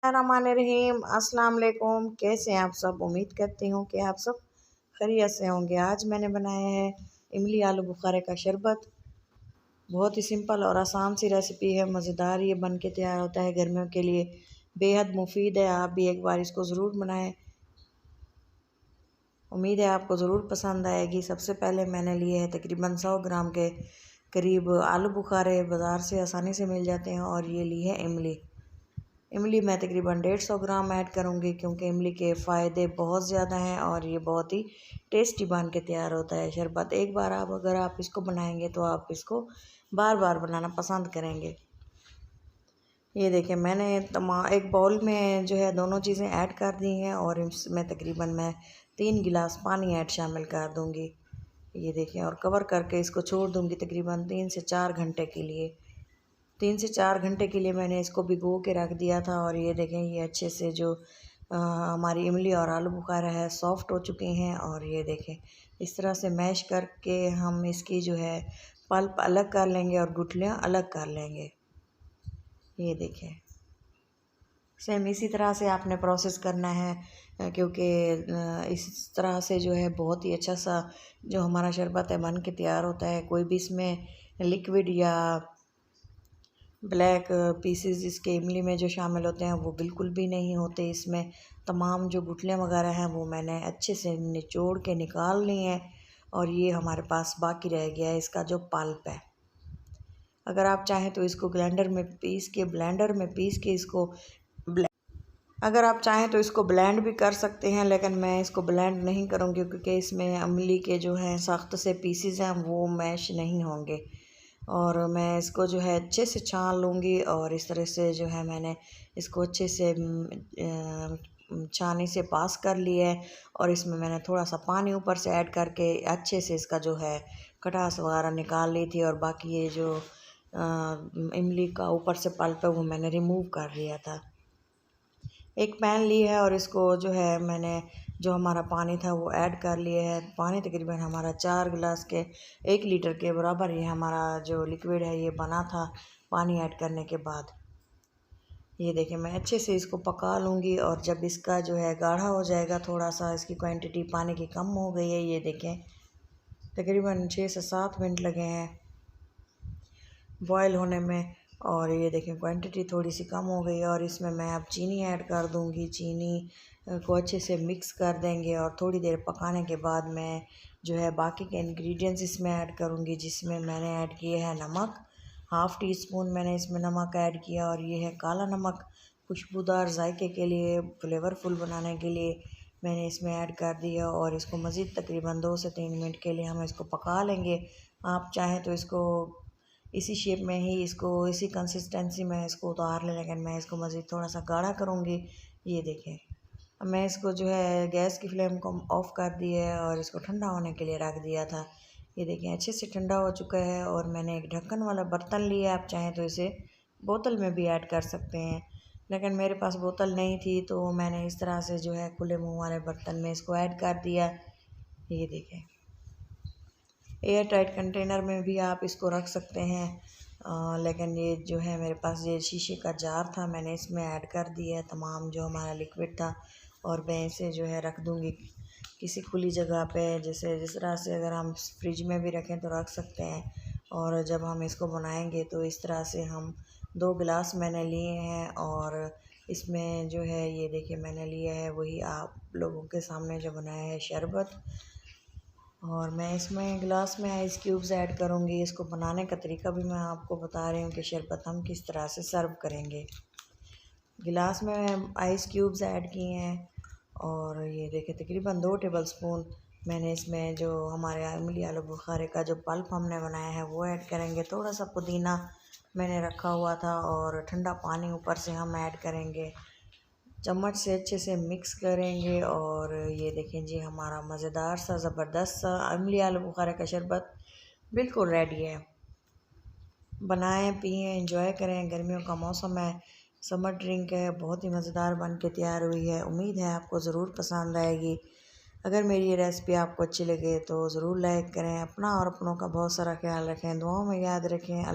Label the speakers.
Speaker 1: रहीम अस्सलाम वालेकुम। कैसे हैं आप सब? उम्मीद करती हूँ कि आप सब खैरियत से होंगे। आज मैंने बनाया है इमली आलू बुखारे का शरबत। बहुत ही सिंपल और आसान सी रेसिपी है, मज़ेदार ये बन के तैयार होता है, गर्मियों के लिए बेहद मुफीद है। आप भी एक बार इसको ज़रूर बनाएं। उम्मीद है आपको ज़रूर पसंद आएगी। सबसे पहले मैंने लिए है तकरीबन 100 ग्राम के करीब आलू बुखारे, बाज़ार से आसानी से मिल जाते हैं। और ये ली है इमली। इमली मैं तकरीबन 150 ग्राम ऐड करूँगी, क्योंकि इमली के फ़ायदे बहुत ज़्यादा हैं और ये बहुत ही टेस्टी बन के तैयार होता है शरबत। एक बार अगर आप इसको बनाएंगे तो आप इसको बार बार बनाना पसंद करेंगे। ये देखिए, मैंने एक बाउल में जो है दोनों चीज़ें ऐड कर दी हैं और इसमें तकरीबन मैं 3 गिलास पानी शामिल कर दूँगी। ये देखें, और कवर करके इसको छोड़ दूँगी तकरीबन 3 से 4 घंटे के लिए। 3 से 4 घंटे के लिए मैंने इसको भिगो के रख दिया था। और ये देखें, ये अच्छे से जो हमारी इमली और आलू बुखारा है सॉफ़्ट हो चुके हैं। और ये देखें, इस तरह से मैश करके हम इसकी जो है पल्प अलग कर लेंगे और गुठलियाँ अलग कर लेंगे। ये देखें, सेम इसी तरह से आपने प्रोसेस करना है, क्योंकि इस तरह से जो है बहुत ही अच्छा सा जो हमारा शरबत है बन के तैयार होता है। कोई भी इसमें लिक्विड या ब्लैक पीसेस इसके इमली में जो शामिल होते हैं वो बिल्कुल भी नहीं होते। इसमें तमाम जो गुठलियाँ वगैरह हैं वो मैंने अच्छे से निचोड़ के निकाल ली हैं। और ये हमारे पास बाकी रह गया है इसका जो पल्प है। अगर आप चाहें तो इसको ब्लेंडर में पीस के इसको अगर आप चाहें तो इसको ब्लेंड भी कर सकते हैं, लेकिन मैं इसको ब्लेंड नहीं करूँगी, क्योंकि इसमें इमली के जो हैं सख्त से पीसेस हैं वो मैश नहीं होंगे। और मैं इसको जो है अच्छे से छान लूँगी। और इस तरह से जो है मैंने इसको अच्छे से छानी से पास कर लिया है। और इसमें मैंने थोड़ा सा पानी ऊपर से ऐड करके अच्छे से इसका जो है खटास वगैरह निकाल ली थी। और बाकी ये जो इमली का ऊपर से पल्प है वो मैंने रिमूव कर लिया था। एक पैन ली है और इसको जो है मैंने जो हमारा पानी था वो ऐड कर लिया है। पानी तकरीबन हमारा 4 गिलास के 1 लीटर के बराबर ही हमारा जो लिक्विड है ये बना था पानी ऐड करने के बाद। ये देखिए, मैं अच्छे से इसको पका लूँगी। और जब इसका जो है गाढ़ा हो जाएगा, थोड़ा सा इसकी क्वांटिटी पानी की कम हो गई है, ये देखें तकरीबन 6 से 7 मिनट लगे हैं बॉयल होने में। और ये देखें क्वांटिटी थोड़ी सी कम हो गई है। और इसमें मैं अब चीनी ऐड कर दूंगी। चीनी को अच्छे से मिक्स कर देंगे और थोड़ी देर पकाने के बाद मैं जो है बाकी के इंग्रेडिएंट्स इसमें ऐड करूंगी, जिसमें मैंने ऐड किए हैं नमक। हाफ़ टी स्पून मैंने इसमें नमक ऐड किया। और ये है काला नमक, खुशबूदार जायके के लिए, फ्लेवरफुल बनाने के लिए मैंने इसमें ऐड कर दिया। और इसको मज़ीद तकरीबन 2 से 3 मिनट के लिए हम इसको पका लेंगे। आप चाहें तो इसको इसी शेप में ही इसी कंसिस्टेंसी में इसको उतार लें, लेकिन मैं इसको मज़ीद थोड़ा सा गाढ़ा करूँगी। ये देखें, अब मैं इसको जो है गैस की फ्लेम को ऑफ़ कर दी है और इसको ठंडा होने के लिए रख दिया था। ये देखें, अच्छे से ठंडा हो चुका है। और मैंने एक ढक्कन वाला बर्तन लिया है। आप चाहें तो इसे बोतल में भी ऐड कर सकते हैं, लेकिन मेरे पास बोतल नहीं थी तो मैंने इस तरह से जो है खुले मुँह वाले बर्तन में इसको ऐड कर दिया। ये देखें, एयर टाइट कंटेनर में भी आप इसको रख सकते हैं, लेकिन ये जो है मेरे पास ये शीशे का जार था, मैंने इसमें ऐड कर दिया तमाम जो हमारा लिक्विड था। और मैं इसे जो है रख दूँगी किसी खुली जगह पे, जैसे जिस तरह से अगर हम फ्रिज में भी रखें तो रख सकते हैं। और जब हम इसको बनाएंगे तो इस तरह से हम 2 गिलास मैंने लिए हैं। और इसमें जो है ये देखिए मैंने लिया है वही आप लोगों के सामने जो बनाया है शरबत। और मैं इसमें गिलास में आइस क्यूब्स ऐड करूँगी। इसको बनाने का तरीका भी मैं आपको बता रही हूँ कि शरबत हम किस तरह से सर्व करेंगे। गिलास में आइस क्यूब्स ऐड किए हैं। और ये देखिए तकरीबन 2 टेबल स्पून मैंने इसमें जो हमारे इमली आलू बुखारे का जो पल्प हमने बनाया है वो ऐड करेंगे। थोड़ा सा पुदीना मैंने रखा हुआ था और ठंडा पानी ऊपर से हम ऐड करेंगे। चम्मच से अच्छे से मिक्स करेंगे। और ये देखें जी, हमारा मज़ेदार सा ज़बरदस्त सा इमली आलू बुखारे का शरबत बिल्कुल रेडी है। बनाएं, पिएं, एंजॉय करें। गर्मियों का मौसम है, समर ड्रिंक है, बहुत ही मज़ेदार बन के तैयार हुई है। उम्मीद है आपको ज़रूर पसंद आएगी। अगर मेरी ये रेसिपी आपको अच्छी लगे तो ज़रूर लाइक करें। अपना और अपनों का बहुत सारा ख्याल रखें, दुआओं में याद रखें।